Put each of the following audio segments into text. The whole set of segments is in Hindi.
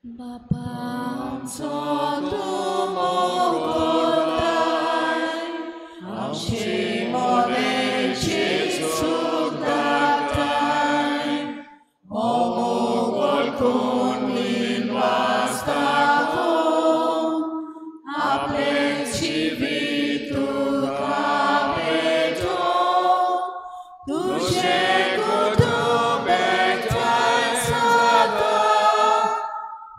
बापांचो मोगोताय आमची मोनेची सुख दाताय ओ मोगोल कोणीन वास्ताको आपले जिवीत तुका भेटो तुझे कुटुंब एकठांय सदा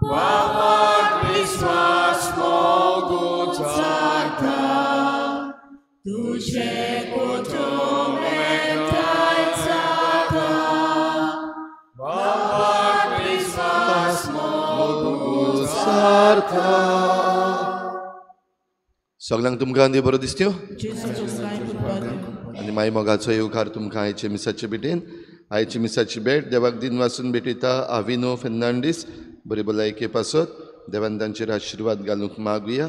वावर विश्वास मोगून जाता तुझे कुटुंब एकठांय जाता वावर विश्वास मोगून जाता. सगळ्यांक तुमकां आनी बरो दिसत्यो आनी मागीर मोगाचो येवकार तुमकां आयचे मिसाचे भेटेन. आयची मिसाची भेट देवाक दिन वाचून भेटयता आविनो फेर्नांडीस बरी भलायके पासत देवान तांचेर आशिर्वाद घालूंक मागुया.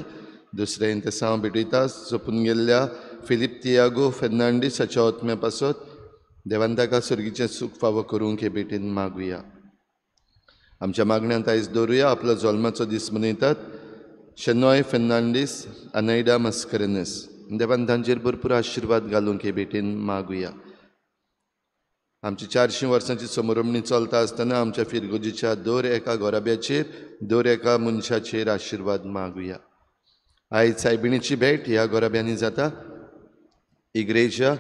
दुसरें तें हांव भेटयता जपून गेल्ल्या फिलिप तियागो फेर्नांडीस हाच्या आत्म्या पासत देवान ताका सर्गीचें सूख फावो करूंक हे भेटेन मागुया. आमच्या मागण्यांत आयज दवरुया. आपलो जल्माचो दीस मनयतात शेनॉय फेर्नांडीस आनैडा मस्करेनस. देवान तांचेर भरपूर आशिर्वाद घालूंक हे भेटेन मागुया. आमची 400 वर्सांची समोरमणी चलता आसतना आमच्या फिरगोजीच्या दर एका गोराब्याचेर दर एका मनशाचेर आशिर्वाद मागुया. आयज सायबिणीची भेट ह्या गोराब्यांनी जाता. इग्रेजा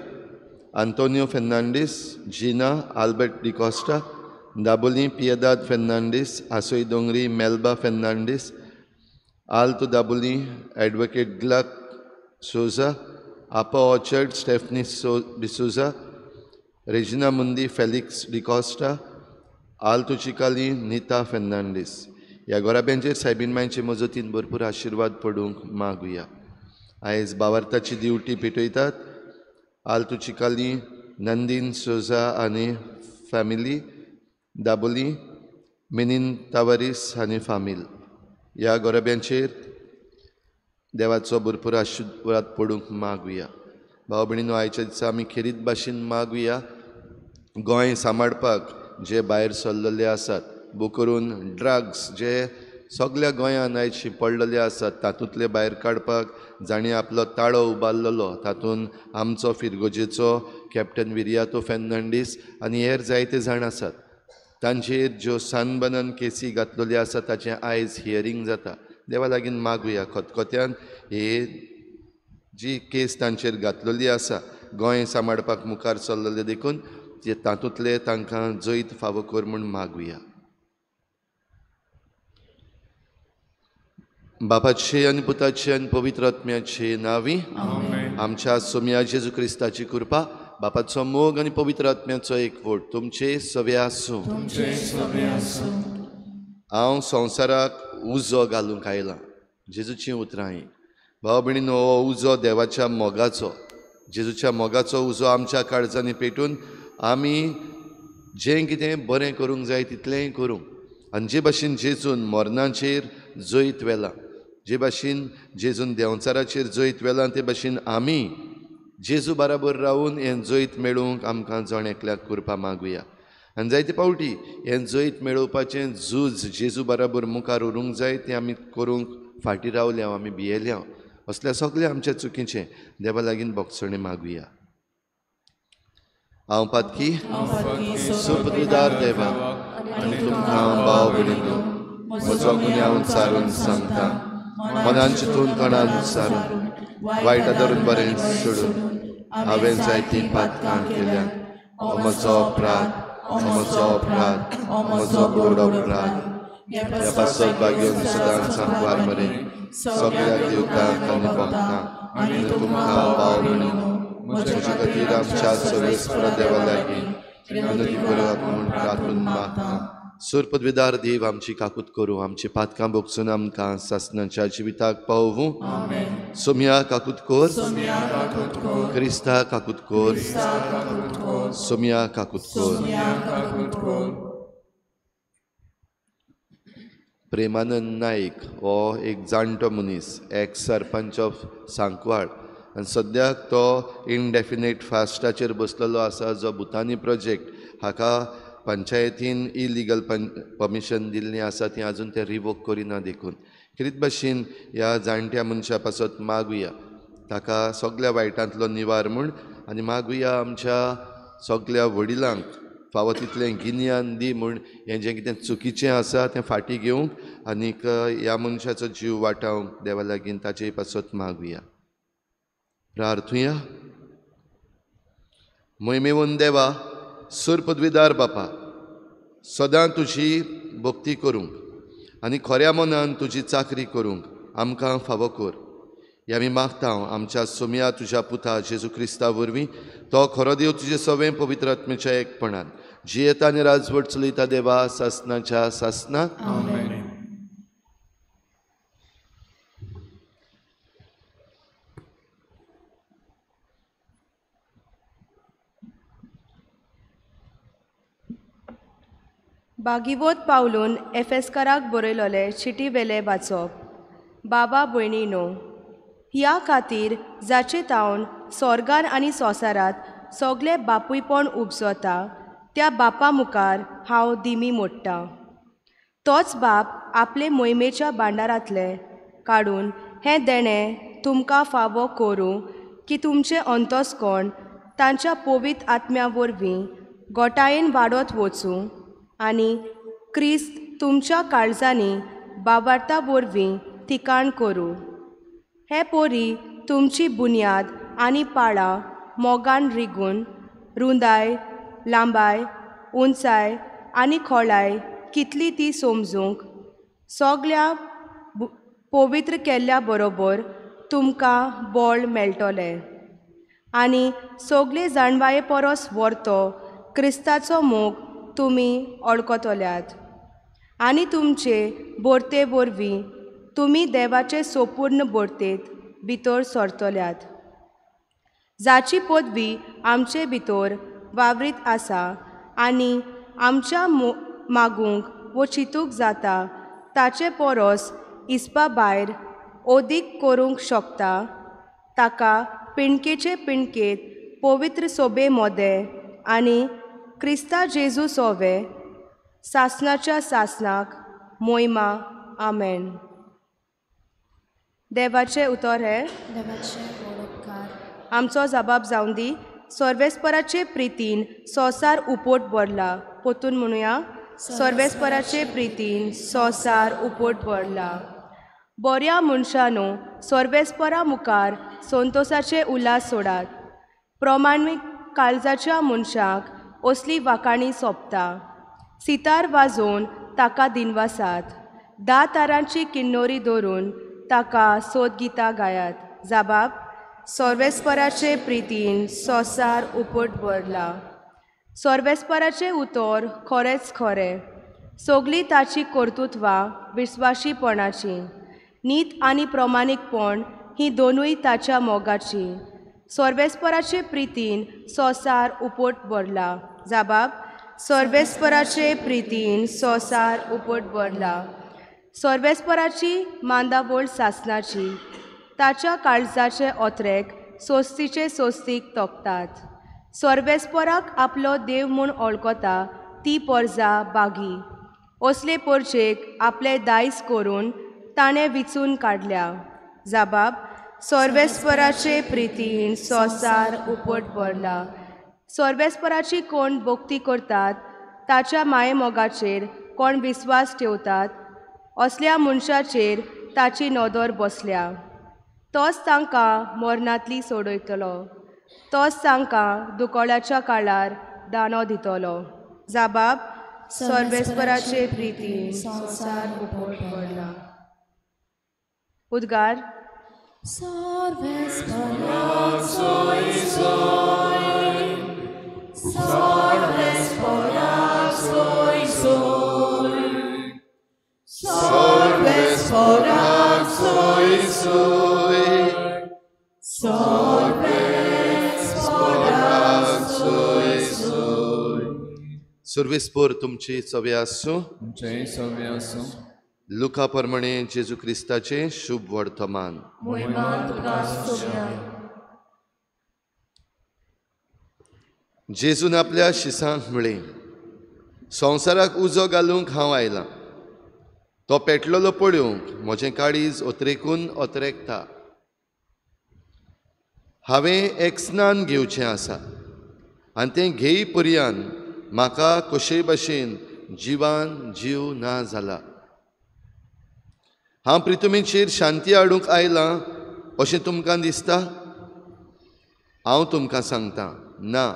आंतोनियो फेर्नांडीस, जिना आल्बर्ट डिकॉस्टा, दाबोली पियदाद फेर्नांडीस, आसोई दोंगरी मेल्बा फेर्नांडीस, आल्तो दाबोली एडवोकेट ग्लक सोजा, आपा ऑर्चर्ड स्टेफनी डिसोजा, रेजिना मुंदी फेलिक्स डिकॉस्टा, आल्तो चिकाली नीता फेर्नांडीस. ह्या गोराब्यांचेर सायबीण मांयचे मजतीन भरपूर आशिर्वाद पडूंक मागुया. आयज बावार्थाची दिवटी पेटयतात आल्तो चिकाली नंदीन सोजा आनी फॅमिली, दाबोली मिनीन तावारीस आनी फामील. ह्या गोराब्यांचेर देवाचो भरपूर आशिर्वाद पडूंक मागुया. भाव भयणीनो, आयच्या दिसा आमी खेरीत भाशेन मागुया गोंय सांबाळपाक जे भायर सरलेले आसात, बो करून ड्रग्स जे सगळ्या गोंयान आयज शिंपडलेले आसात तातूंतले भायर काडपाक जाणी आपलो ताळो उबारलेलो. तातूंत आमचो फिरगोजेचो कॅप्टन विरियातो फेर्नांडीस आनी हेर जायते जाण आसात. तांचेर ज्यो सानबनान केसी घातलेल्यो आसा ताचें आयज हियरींग जाता. देवा लागीं मागुया खतखत्यान हे जी केस तांचेर घातलेली आसा गोंय सांबाळपाक मुखार चल्लेले देखून जे तातूंतले तांकां जैत फावो कर म्हूण मागुया. बापाचे आनी पुताचे आनी पवित्र आत्म्याचे नांवी आमच्या सोम्या जेजू क्रिस्ताची कृपा, बापाचो मोग आनी पवित्र आत्म्याचो एकवट तुमचे सवे आसूं. हांव संवसाराक उजो घालूंक आयलां. जेजूची उतरां ही भाव भयणीनो, हो उजो देवाच्या मोगाचो, जेजूच्या मोगाचो उजो आमच्या काळजांनी पेटून आमी जें कितें बरें करूंक जाय तितलेंय करूं. आनी जे भाशेन जेजून मरणाचेर जैत वेला, जे भाशेन जेजून देंवचाराचेर जैत वेला, ते भाशेन आमी जेजू बराबर रावून हें जैत मेळोवंक आमकां जण एकल्याक कृपा मागुया. आनी जायते पावटी हें जैत मेळोवपाचें झूज जेजू बराबर मुखार व्हरूंक जाय तें आमी करूंक फाटीं रावल्या, आमी भियेल्या. असल्या सगळें आमच्या चुकीचें देवा लागीं बोगसणे मागुया. हांव पातकी सुपदार देवा आनी तुमकां भाव भयणीनो, म्हजो गुन्यांव उच्चारून सांगता. मनान चिंतून कणान उच्चारून वायट धरून बरें सोडून हांवें जायतीं पातकां केल्यात. हो म्हजो अपराध, हो म्हजो अपराध, हो म्हजो गोड अपराध. ह्या पासत भाग्योन सदांच सांगवार मरेन सगळ्या दिवकांक आनी भक्तांक आनी तुमकां भाव भयणीनो, म्हजे खातीर आमच्या सर्वेस्परा देवा लागीं विनंती करात म्हूण प्रार्थून मागता. सुरपदवीदार देव, आमची काकूत करूं, आमची पातकां भोगसून आमकां सासणाच्या जिविताक पावूं. सोम्या काकूत कोर, क्रिस्ता काकूत कोर, सोम्या काकूत कोर. प्रेमानंद नाईक हो एक जाणटो मनीस, एक्स सरपंच ऑफ सांकवाळ, आनी सद्याक तो इनडेफिनेट फास्टाचेर बसलेलो आसा, जो भुतानी प्रोजेक्ट हाका पंचायतीन इलिगल परमिशन दिल्ली आसा ती अजून ते रिवोक करिना देखून कितें भाशेन ह्या जाणट्या मनशा पासत मागुया ताका सगळ्या वायटांतलो निवार म्हूण आनी मागुया आमच्या सगळ्या वडिलांक फावो तितलें गिन्यान दी म्हूण हें जें कितें चुकीचें आसा तें फाटीं घेवंक आनीक ह्या मनशाचो जीव वाटावंक देवा लागीं ताचे पासत मागुया. प्रार्थुया. मोहिमेवून देवा सूर पदवीदार बापा सदां तुजी भक्ती करूंक आनी खऱ्या मनान तुजी चाकरी करूंक आमकां फावो कर. हे आमी मागता आमच्या सोम्या तुज्या पुता जेजू क्रिस्ता वरवीं तो खरो देव तुजे सवें पवित्र आत्मेच्या एकपणान जियेता आनी राजवट चलयता देवा सासनाच्या सासना. भागिवत पावलून एफेसकाराक बरयलोले चिटी वेले वाचप. बाबा भयणीनो, ह्या खातीर जाचे तावन स्वर्गान आनी संवसारांत सगळे बापूयपण उपजता त्या बापा मुखार हांव दिमी मोडटां. तोच बाप आपले मोहिमेच्या भांडारांतले काडून हें देणें तुमकां फावो करूं की तुमचे अंतस्कोण तांच्या पवित्र आत्म्या वरवीं गोठायेन वाडत वचूं आनी क्रिस्त तुमच्या काळजांनी बाबार्ता वरवीं ठिकाण करूं. हे पोरी तुमची बुन्याद आनी पाळां मोगान रिगून रुंदाय लांबाय उंचाय आनी खोलाय कितली ती समजूंक सगळ्या पवित्र केल्ल्या बरोबर तुमकां बळ मेळटलें आनी सगळे जाणवाये परस व्हरतो क्रिस्ताचो मोग तुमी अळकतल्यात आनी तुमचे बोरते वरवीं तुमी देवाचे सोपूर्ण बोरतेत भितर सरतल्यात, जाची पदवी आमचे भितर वावरीत आसा आनी आमच्या मागूंक वो चिंतूंक जाता ताचे परस इस्पा भायर ओदीक करूंक शकता. ताका पिणकेचे पिणकेत पवित्र सोबे मोदें आनी क्रिस्ता जेजू सोवे सासनाच्या सासनाक मोहिमा. आमेन. देवाचे उतर हे आमचो जबाब जावन दी. सर्वेस्पराचे प्रितीन संवसार उपोट भरला. पोतून म्हणुया. सर्वेस्पराचे प्रितीन संवसार उपोट भरला. बऱ्या मनशानो सर्वेस्परा मुखार संतोषाचे उल्हास सोडात. प्रमाणीक काळजाच्या मनशाक असली वाकाणी सोंपता. सितार वाजोवन ताका दिनवासात. 10 तारांची किन्नोरी धरून ताका सोद गितां गायात. जबाब. सर्वेस्पराचे प्रितीन संवसार उपोट भरला. सर्वेस्पराचे उतर खरेंच खरें. सगळीं ताची कर्तुत्वां विस्वाशीपणाची. नीत आनी प्रमाणीकपण ही दोनूय ताच्या मोगाची. सर्वेस्पराचे प्रितीन संवसार उपोट भरला. जबाब. सर्वेस्पराचे प्रितीन संवसार उपोट भरला. सर्वेस्पराची मांदावळ सासनाची. ताच्या काळजाचे ओत्रेक सोस्तीचे सोस्तीक तोखतात. सर्वेस्पराक आपलो देव म्हूण ओळखता ती परजा बागी. असले परजेक आपले दायज करून ताणें विचून काडल्या. जबाब. सर्वेस्पराचे प्रितीन संवसार उपोट भरला. सर्वेस्पराची कोण भक्ती करतात ताच्या माये मोगाचेर कोण विस्वास ठेवतात असल्या मनशाचेर ताची नदर बसल्या. तोच तांकां मरणांतली सोडयतलो. तोच तांकां दुकोळ्याच्या काळार दानो दितलो. जबाब. सर्वेस्पराचे प्रितीन संवसार उपोट भरला. उद्गार. सर्वेस्पर तुमची सवे आसूं. लुका प्रमाणे जेजू क्रिस्ताचे शुभ वर्तमान. जेजून आपल्या शिसांक म्हळें, संवसाराक उजो घालूंक हांव आयलां. तो पेटलेलो पळोवंक म्हजें काळीज ओतरेकून ओतरेकता. हांवें एक स्नान घेवचें आसा आनी तें घेय पर्यंत म्हाका कशे भाशेन जिवान जीव ना जाला. हांव पृथ्वीचेर शांती हाडूंक आयलां अशें तुमकां दिसता? हांव तुमकां सांगतां, ना.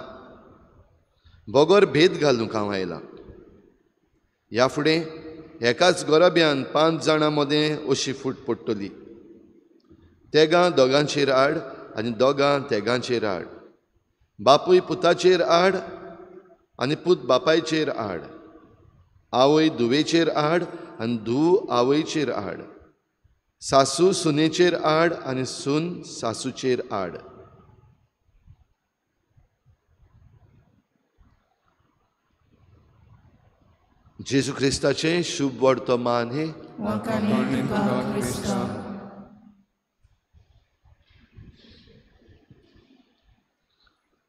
बोगोर भेद घालूंक हांव आयलां. ह्या फुडें एकाच गोराब्यान 5 जाणां मदें अशी फूट पडटली. तेगां दोगांचेर आड आनी दोगां तेगांचेर आड. बापूय पुताचेर आड आनी पूत बापायचेर आड. आवय धुवेचेर आड आनी धूव आवयचेर आड. सासू सुनेचेर आड आनी सून सासूचेर आड. जेजू क्रिस्ताचें शुभ वर्तमान हे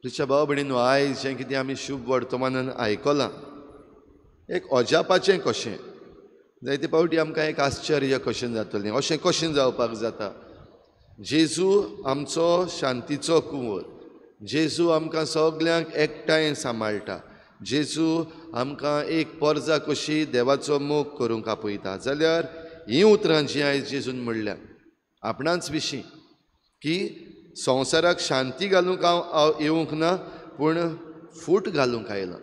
प्रिच्या भाव भयणीनो, आयज जें कितें आमी शुभ वर्तमानान आयकलां, एक अजापाचें कशें. जायते फावटी आमकां एक आश्चर्य कशें जातलें, अशें कशें जावपाक जाता. जेजू आमचो शांतीचो कुंवर. जेजू आमकां सगल्यांक एकठांय सांबाळटा. जेजू आमकां एक पोरजा कशी देवाचो मोग करूंक आपयता. जाल्यार हीं उतरां जीं आयज जेजून म्हणल्या आपणाच विशीं, की संवसाराक शांती घालूंक हांव येवंक ना, पूण फूट घालूंक आयलां.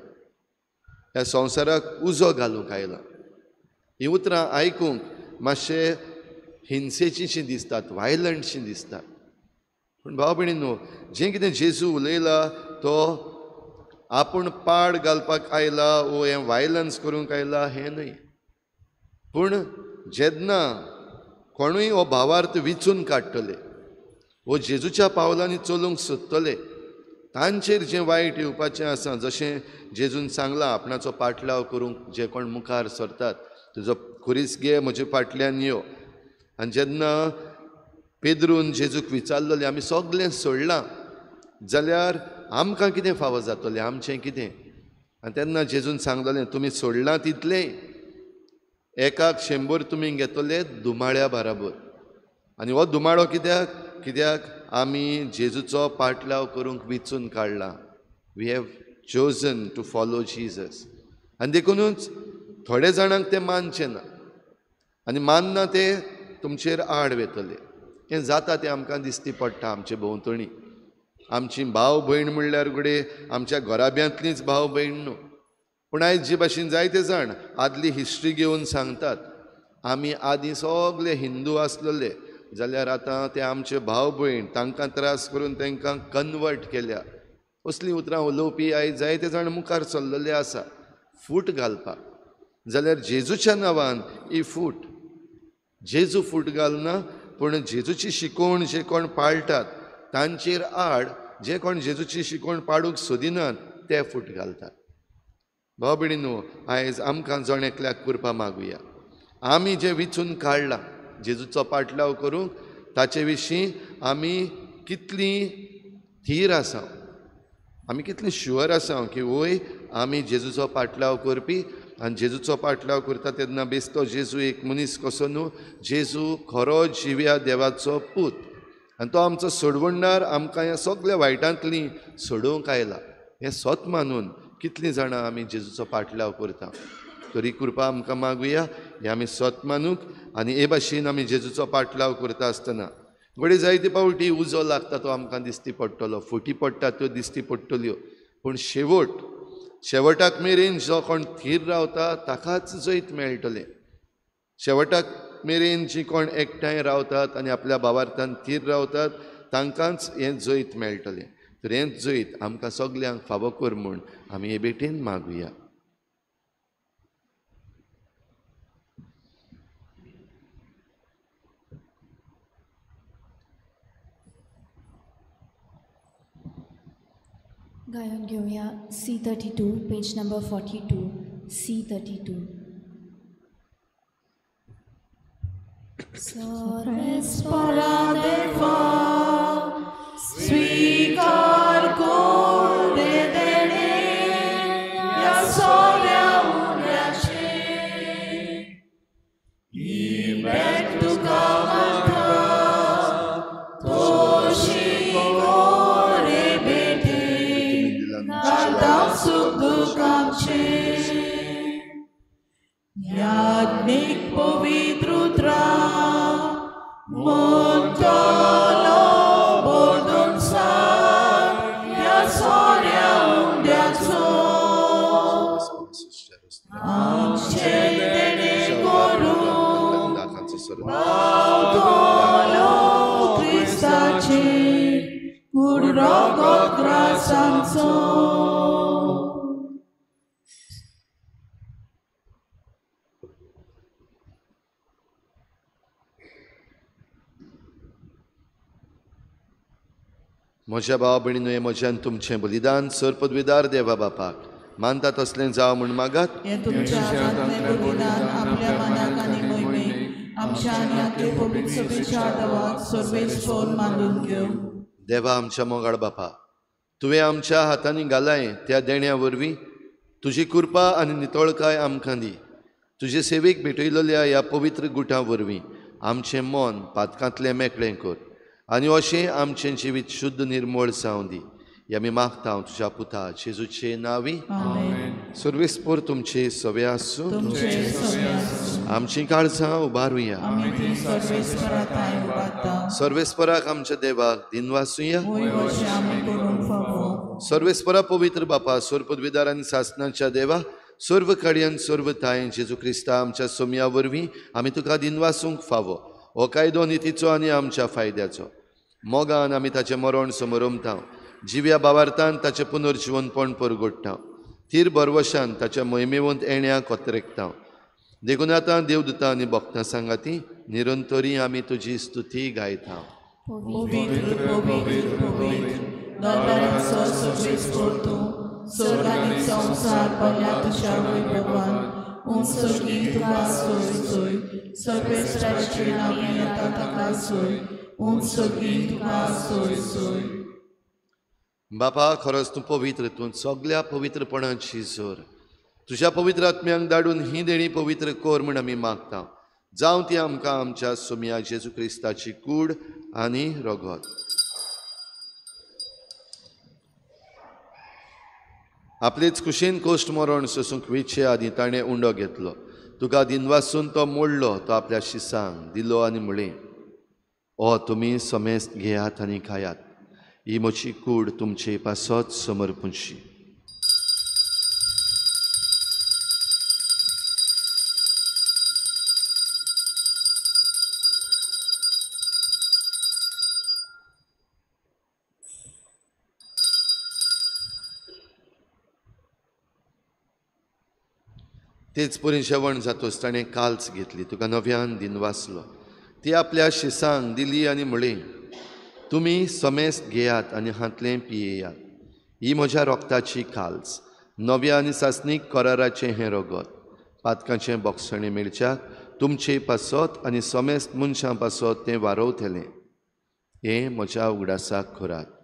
ह्या संवसाराक उजो घालूंक आयलां. हीं उतरां आयकूंक मातशें हिंसेचीं दिसतात, वायलंटशीं दिसतात. पूण भाव भयणीनो, जें कितें जेजू उलयला तो आपूण पाड घालपाक आयला वो हें वायलन्स करूंक आयला हें न्हय. पूण जेन्ना कोणूय हो भावार्थ विचून काडटले, वो जेजूच्या पावलांनी चलूंक सोदतले, तांचेर जें वायट येवपाचें आसा, जशें जेजून सांगलां आपणाचो पाटलाव करूंक जे कोण मुखार सरतात, तुजो खुरीस घे म्हजे फाटल्यान यो. आनी जेन्ना पेद्रून जेजूक विचारलेलें आमी सगळें सोडलां, जाल्यार आमकां कितें फावो जातलें, आमचें कितें. आनी तेन्ना जेजून सांगलेलें, तुमी सोडलां तितलें, एकाक 100 तुमी घेतले दुमाळ्या बाराबर. आनी हो दुमाळो कित्याक? कित्याक आमी जेजूचो पाटलाव करूंक विचून काडला. We have chosen to follow Jesus. आनी देखूनच थोडे जाणांक तें मानचें ना, आनी मानना ते तुमचेर आड वेतले. हें जाता तें आमकां दिसती पडटा आमचे भोंवतणी. आमची भाव भयण म्हणल्यार घुडे आमच्या घोराब्यांतलींच भाव भयण न्हू. पूण आयज जे भाशेन जायते जाण आदली हिस्ट्री घेवन सांगतात, आमी आदीं सगळे हिंदू आसलेले, जाल्यार आतां ते आमचे भाव भयण, तांकां त्रास करून तांकां कन्वर्ट केल्या. असलीं उतरां उलोवपी आयज जायते जाण मुखार चल्लेले आसा फूट घालपाक. जाल्यार जेजूच्या नांवान ही फूट, जेजू फूट घालना, पूण जेजूची शिकवण जे कोण पाळटात तांचेर आड जे कोण जेजूची शिकवण पाडूंक सोदिनात ते फूट घालतात. भाव भयणीनो, आयज आमकां जण एकल्याक कृपा मागुया. आमी जे विचून काडलां जेजूचो पाटलाव करूंक, ताचे विशीं आमी कितलीं थीर आसा, आमी कितलीं शुअर आसा की वय आमी जेजूचो पाटलाव करपी. आनी जेजूचो पाटलाव करता तेन्ना बेसतो जेजू एक मनीस कसो न्हू, जेजू खरो जिव्या देवाचो पूत. आनी तो आमचो सोडवणदार, आमकां ह्या सगळ्या वायटांतलीं सोडोवंक आयला. हें स्वत मानून कितलीं जाणां आमी जेजूचो पाटलाव करता. तरी कृपा आमकां मागुया हें आमी स्वत मानूंक. आनी हे भाशेन आमी जेजूचो पाटलाव करता आसतना घडये जायते फावटी उजो लागता तो आमकां दिसती पडटलो, फुटी पडटा त्यो दिसती पडटल्यो. पूण शेवटाक मेरेन जो कोण थीर रावता ताकाच जैत मेळटलें. शेवटाक मेरेन जी कोण एकठांय रावतात आनी आपल्या भावार्थान थीर रावतात तांकांच हें जैत मेळटलें. तर हें जैत आमकां सगल्यांक फावो कर म्हूण आमी हे भेटेन मागुया. गायन घेऊया C32, पेज नंबर 42, C32. सर्वेस्परा देवा स्वीकार कर रे देणे या सोऱ्या भेट तुका मागता तोशी गोरे बेटे घालता सुख दुख आमचे याज्ञिक पवित्र उतरा म्हणटलो बोलून सांग ह्या सोऱ्या उंड्याचो आमचे देणे करून पावतलो क्रिस्ताचे कुर्रोगोत ग्रासांचो म्हज्या भावा भयणीनुये म्हज्यान तुमचें बलिदान सर पदवीदार देवा बापाक मानता तसलें जावं म्हूण मागात हे तुमच्या हातांतलें बलिदान आपल्या मनाक आनी मोहिमेक आमच्या आनी आपले पवित्र सभेच्या आदाराक सर्वेस्पर मानून घेव देवा आमच्या मोगाळ बापा तुवें आमच्या हातांनी घालाय त्या देण्या वरवीं तुजी कृपा आनी नितळकाय आमकां दी तुजे सेवेक भेटयलेल्या ह्या पवित्र गुटां वरवीं आमचें मन पातकांतलें मेकळें कर आनी अशें आमचें जिवीत शुद्ध निर्मळ जावं दी हे आमी मागता तुज्या पुता जेजूचे नांवी सर्वेस्पर तुमचे सवे आसूं आमची काळजां उबारुया सर्वेस्पराक आमच्या देवाक दिनवासुया सर्वेस्परा पवित्र बापा सर पदवीदार आनी सासणाच्या देवा सर्व कड्यान सर्व तायेन जेजू क्रिस्ता आमच्या सोम्या वरवीं आमी तुका दिनवासूंक फावो हो कायदो नितीचो आनी आमच्या फायद्याचो मोगान आमी ताचें मरण समरमता जिव्या भावार्थान ताचें पुनर्जिवनपण परगोडटा थीर बरवशान ताच्या मोहिमेवंत येण्याक कोत्रेकता देखून आतां देवदूतां आनी भक्तां सांगाती निरंतरी आमी तुजी स्तुती गायता संसार पडल्या तुझ्या वैभवान उंचगी तुका सोय सोय सर्वेस्पराची नांवी येता ताका सोय उंचगी तुका सोय सोय बापा खरोच तूं पवित्र तूं सगळ्या पवित्रपणाची जोर तुज्या पवित्र आत्म्यांक धाडून ही देणी पवित्र कोर म्हूण आमी मागता जावं ती आमकां आमच्या सोम्या जेजू क्रिस्ताची कूड आनी रगत आपलेच कुशीन कोश्ट मरण सोसूंक वेचे आदी ताणें उंडो घेतलो तुका दिनवासून तो मोडलो तो आपल्या शिसांक दिलो आनी म्हळें ओ तुमी समेस्त घेयात आनी खायात ही म्हजी कूड तुमचे पासत समर्पूची तेच परी जेवण जातोच ताणें काल्च घेतली तुका नव्यान दिनवासलो ती आपल्या शिसांक दिली आनी म्हळें तुमी समेस्त घेयात आनी हातलें पियेयात ही म्हज्या रोगताची काल्च नव्या आनी सासणीक कराराचें हें रगत पातकाचें बोगसणें मेळच्याक तुमचे पासत आनी समेस्त मनशां पासत तें वारवतलें हें म्हज्या उगडासाक करात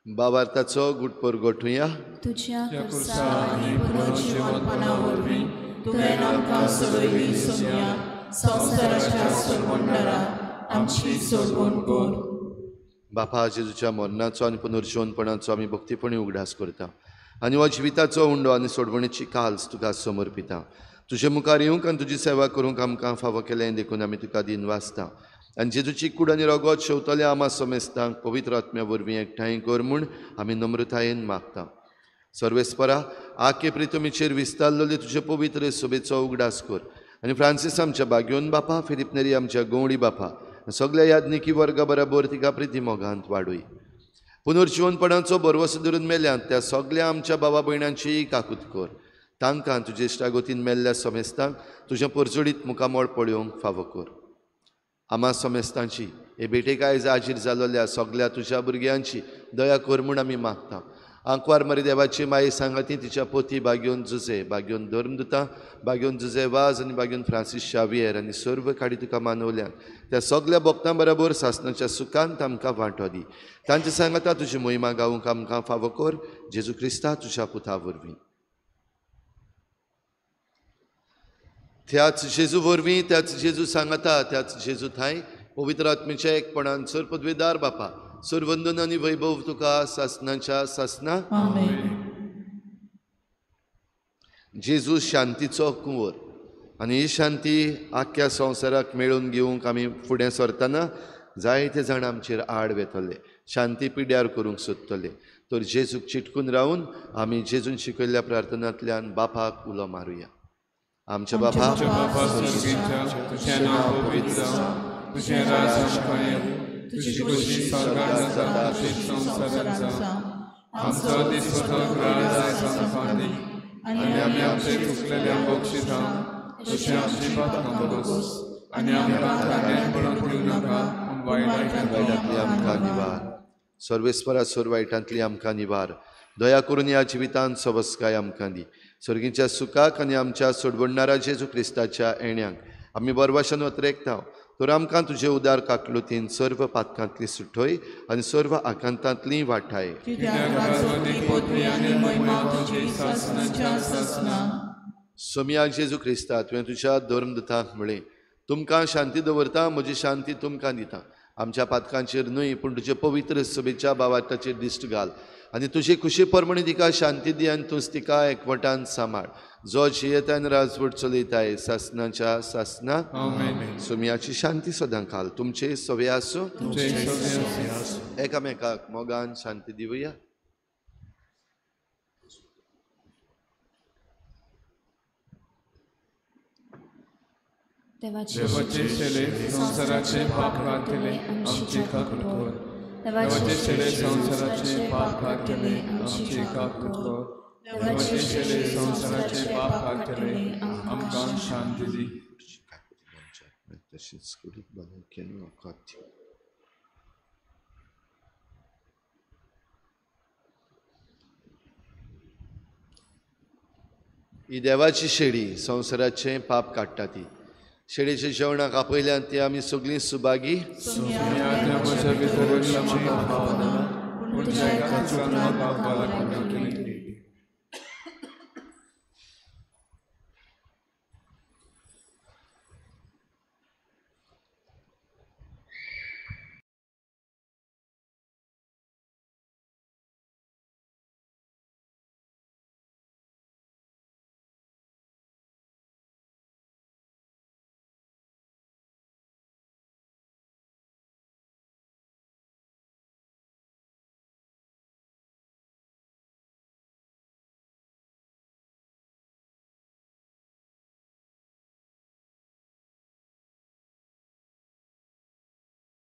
बाबार्थाचो गुटपर गोठुया तुझ्या आनी पुनर्जीवनपणा वरवीं तुवें आमकां सोडयली सोम्या संवसाराच्या सोडवणदाराक आमची सोडवण कर बापा जेजूच्या मरणाचो आनी पुनर्जीवनपणाचो आमी भक्तीपणी उगडास करता आनी हो जिविताचो उंडो आनी सोडवणेची काल्स तुका समर्पिता तुजे मुखार येवंक आनी तुजी सेवा करूंक आमकां फावो केलें देखून आमी तुका दिन वाचता आनी जेजूची कूड आनी रगत शेवतल्या आमा समेस्तांक पवित्र आत्म्या वरवीं एकठांय कर म्हूण आमी नम्रतायेन मागता सर्वेस्परा आखे प्रितमीचेर विस्तारलेले तुजे पवित्र सभेचो उगडास कर आनी फ्रांसीस आमच्या बाग्योन बापा फिलिप नेरी आमच्या गवळी बापा सगळ्या यादनिकी वर्गा बराबर तिका प्रिती मोगांत वाडूय पुनर्जीवनपणाचो बरवसो धरून मेल्यांत त्या सगळ्या आमच्या भावा भयणांची काकूत कर तांकां तुजे इश्टागोतीन मेल्ल्या समेस्तांक तुजें परजोडीत मुखामोळ पळोवंक फावो कर आमा समेस्तांची हे भेटेक आयज हाजीर जाल्ल्या सगळ्या तुज्या भुरग्यांची दया कर म्हूण आमी मागता आंकवार मरी देवाची माई सांगाती तिच्या पोती बागेवन जुजे बागेवन धर्मदुतां बागेवन जुजे वाज आनी बागेवन फ्रांसीस शावियर आनी सर्व काडी तुका मानवल्यान त्या सगळ्या भक्तां बरोबर सासणाच्या सुखांत आमकां वांटो दी तांचे सांगाता तुजी मोहिमा गावूंक आमकां फावो कर जेजू क्रिस्ता तुज्या पुता वरवीं त्याच जेजू वरवीं त्याच जेजू सांगाता त्याच जेजू थंय पवित्र आत्मेच्या एकपणान सर पदवेदार बापा सर वंदन आनी वैभव तुका सासणाच्या सासना जेजू शांतीचो कुंवर आनी ही शांती आख्या संवसाराक मेळून घेवंक आमी फुडें सरतना जायते जाण आमचेर आड वेतले शांती पिड्यार करूंक सोदतले तर जेजूक चिटकून रावन आमी जेजून शिकयल्ल्या प्रार्थनांतल्यान बापाक उलो मारुया आमच्या बापा तुझें नांव पवित्र जावं तुझें राज्य येवं तुजी खुशी स्वर्गांत जाता तशीच संवसारांत जावं आमचो दिसवतो राज आयज आमकां दी आनी आमी आमचे चुकलेल्यांक बक्षिसां तशें आमची पातकां बगोस आनी आमकां खात्यान पडूंक दिवं नाका पूण वायटांतली आमकां निवार सर्वेस्परा सोर वायटांतली आमकां निवार दया करून ह्या जिवितांत सबस्काय आमकां दी सर्गीच्या सुखाक आनी आमच्या सोडवडणाऱ्या जेजू क्रिस्ताच्या येण्याक आमी बरवाशान वतरेकता तर आमकां तुजे उदार काकलुतीन सर्व पातकांतली सुटोय आनी सर्व आकांतांतली वाटाय सोम्याक जेजू क्रिस्ता तुवें तुज्या धर्मदुतांक म्हळें तुमकां शांती दवरता म्हजी शांती तुमकां दिता आमच्या पातकांचेर न्हय पूण तुजे पवित्र सभेच्या भावार्थाचेर दिश्ट घाल आनी तुजी खुशी परमणी तिका शांती दी आनी तूंच तिका एकवटान सांबाळ जो जियेतान राजवट चलयताय सासनाच्या सासना सोम्याची शांती सदां घाल तुमचे सवे आसूं एकामेकाक मोगान शांती दिवया देवाचे शेले संसाराचे पाप घातले आमची काकूट कर देवाचे शेले संसाराचे पाप घातले आमची काकूट कर देवाचे शेले संसाराचे पाप घातले आमकां शांती दी तशीच करीत बालकेन वकात ही देवाची शेळी संसाराचे पाप काडटा ती शेळीच्या जेवणाक आपयल्यान ती आमी सगळीं सुभागी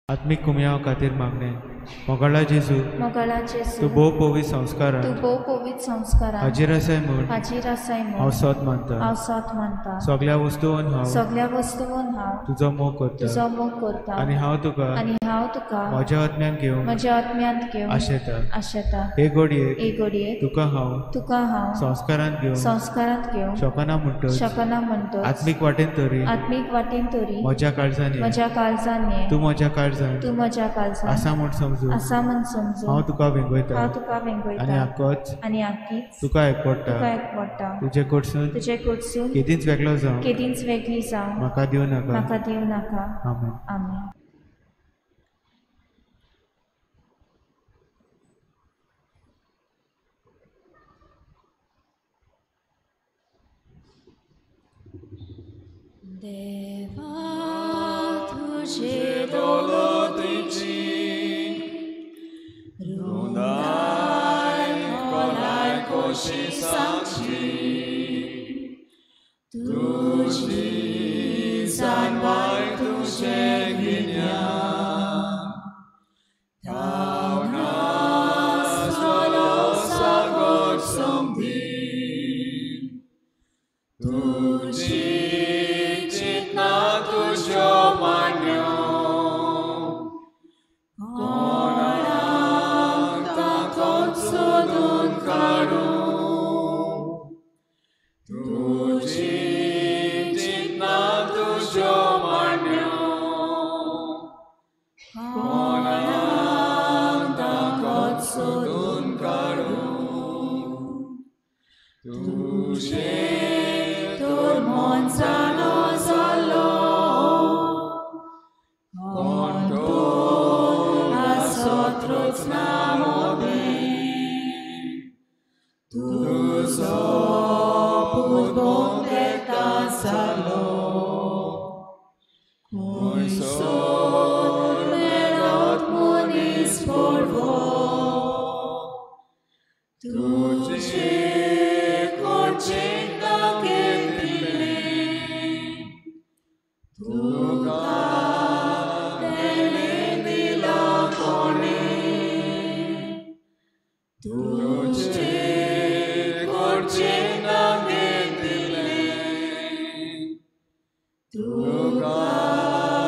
आत्मिक कुमयाव खातीर मागणे मोगळा जेजू तूं भोव पवित्र संस्कारां हाजीर आसाय म्हूण हांव सत मानता सगळ्या वस्तूंत हांव तुजो मोग करता आनी हांव तुका म्हज्या आत्म्यान घेवन आशेता हे घडयेक तुका हांव संस्कारांत घेवन शकना म्हणटच आत्मीक वाटेन तरी म्हज्या काळजांनी तूं म्हज्या काळजांत आसा म्हूण समजू हांव तुका वेंगयता आनी आक्कोच तुका एकवडटा तुजे कडसून केदींच वेगळो जावं म्हाका दिवं नाका आमेन देवा तुझे दौलतीची रुंदाय खोलाय कशी सांगची तुझी जाणवाय तुझे गिन्यान थावना सलो सागर समधी तुझी चितना Tuže tormonzano zalo, con tu asotros namode, tu soput bonde casalo, cui sol merot munis polvo, tuce corcenga gentile, tu cadele di lacone, tuce corcenga gentile, tu cadele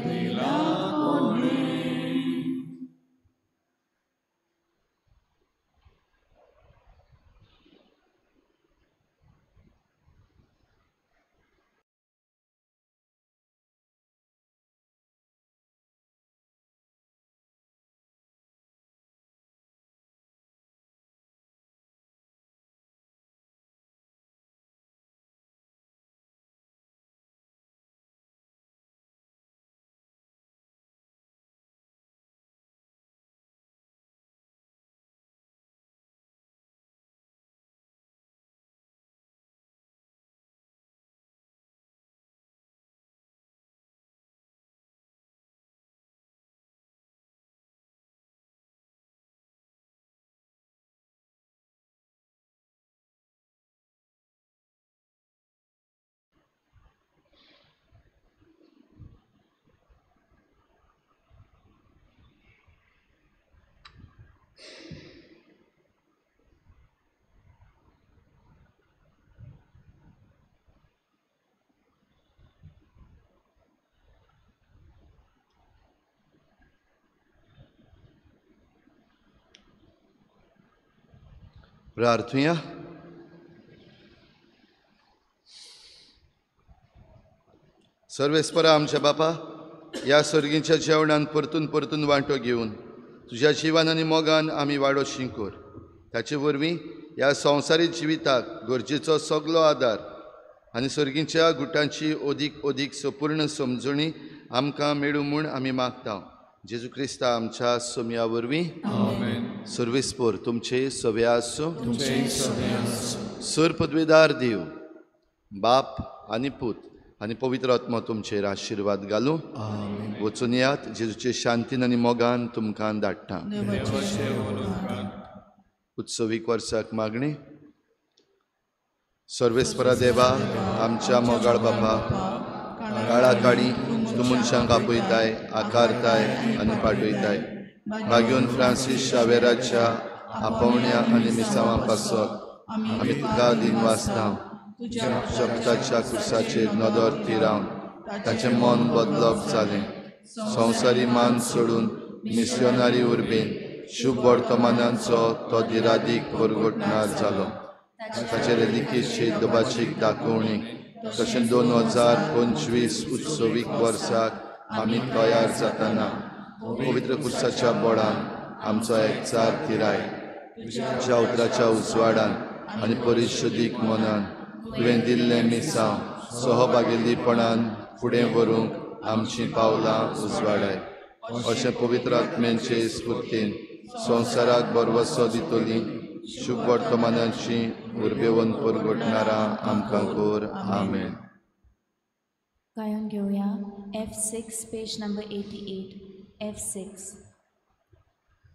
di lacone. प्रार्थूया. सर्वेस्परा आमच्या बापा, ह्या सर्गीच्या जेवणान परतून परतून वांटो घेवन तुज्या जिवान आनी मोगान आमी वाडो शिंकोर. ताचे वरवीं ह्या संवसारीक जिविताक गरजेचो सगलो आदार आनी सर्गीच्या गुटांची ओदीक संपूर्ण समजणी आमकां मेळूं म्हूण आमी मागता. जेजू क्रिस्ता आमच्या सोम्या वरवीं सर्वेस्पर तुमचे सवे आसूं. सर पदवेदार देव बाप आनी पूत आनी पवित्र आत्मा तुमचेर आशिर्वाद घालूं. वचून यात. जेजूचे शांतीन आनी मोगान तुमकां धाडटा. उत्सवीक वर्साक मागणी. सर्वेस्परा देवा, आमच्या मोगाळ बापा, काळा काळी तूं मनशांक आपयताय, आकारताय आनी पाटयताय. मागीर फ्रांसीस शावेराच्या आपोवण्या आनी मिसावां पासत आमी तुका दिनवासता. शक्ताच्या कुर्साचेर नदर तिरावन ताचें मन बदलप जालें. संवसारी मान सोडून मिस्योनारी उर्बेन शुभ वर्तमानांचो तो दिरादीक परगटणार जालो. ताचे रेलिकेचे दबाचीक दाखोवणी तशें 2025 उत्सवीक वर्साक आमी तयार जातना पवित्र कुर्साच्या बोडान आमचो एकचार थिराय. तुज्या उतराच्या उजवाडान आनी परिशुद्धीक मनान तुवें दिल्लें मिसांव सहभागिलीपणान फुडें व्हरूंक आमचीं पावलां उजवाडाय. अशें पवित्र आत्म्याचे स्फूर्तीन संवसाराक बरवसो दितली शुभ वर्तमानाची उर्बेवन परगटणारा आमकां कोर. आमेन. गायन घेऊया F6 पेज नंबर 88. F6.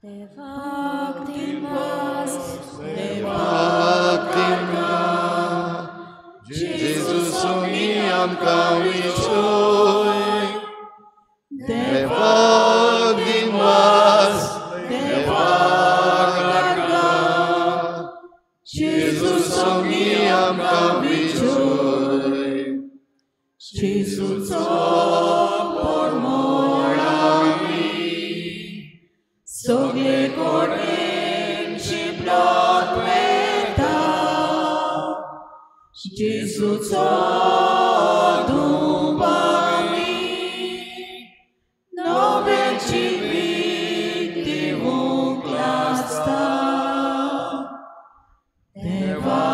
देवाक दिनवास, देवाक दिनवास, जेजू सोमी आमकां विचोय. देवाक दिनवास, देवाक लागला, जेजू सोमी आमकां विचोय. जेजूचो परमोळ आमी सगळे कोणेंची ब्लॉक वेता. जेजूचो धूप आमी नवें जिवीत दिवूंक लासता. देवा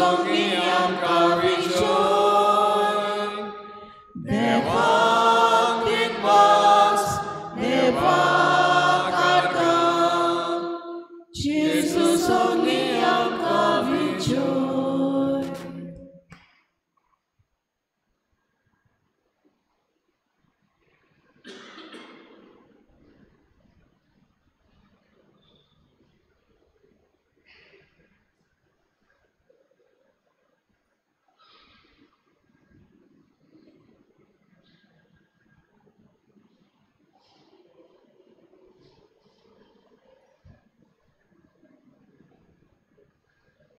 सोंगी आमकां विजय देवाक दिनवास देवाक आर्गां जेजू सोंगी